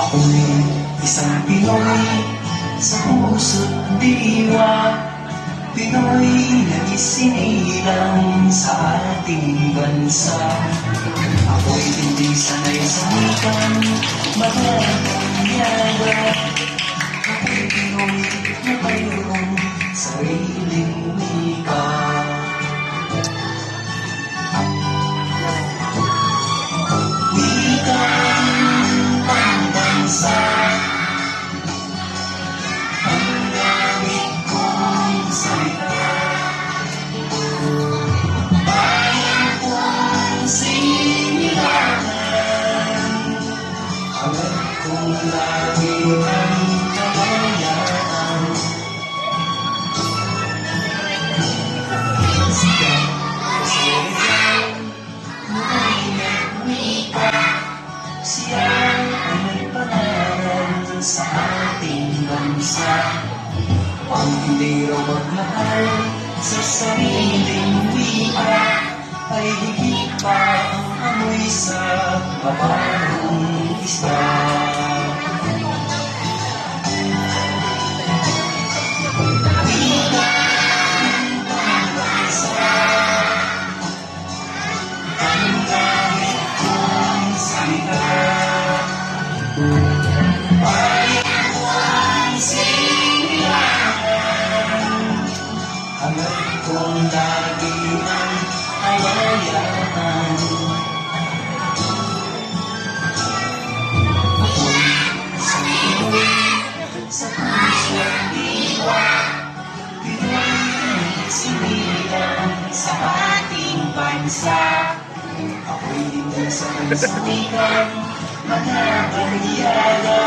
Ako'y isang Pinoy sa puso't diwa, Pinoy na isinilang sa ating bansa. Ako'y hindi sanay sa wikang magandang-yaga. Ako'y Pinoy na mayroong sariling wika. Wikang pambansa ang gamit kong salita. Bayan kong sinilangan, hangad kong lagi ang kalayaan. Sikat kasi ikaw may nagwika, siya ay may pangalan sa ating bansa. Ang hindi raw magmahal sa sariling wika ay higit pa ang amoy sa mabarong isda. Wika ng pambansa ang gamit kong salita. Bayan kong sinilangan, hangad kong lagi ang kalayaan. Ako'y isang Pinoy sa puso't diwa, Pinoy na sinilang sa ating bansa. Ako'y hindi sanay sa wikang magandang-yaga.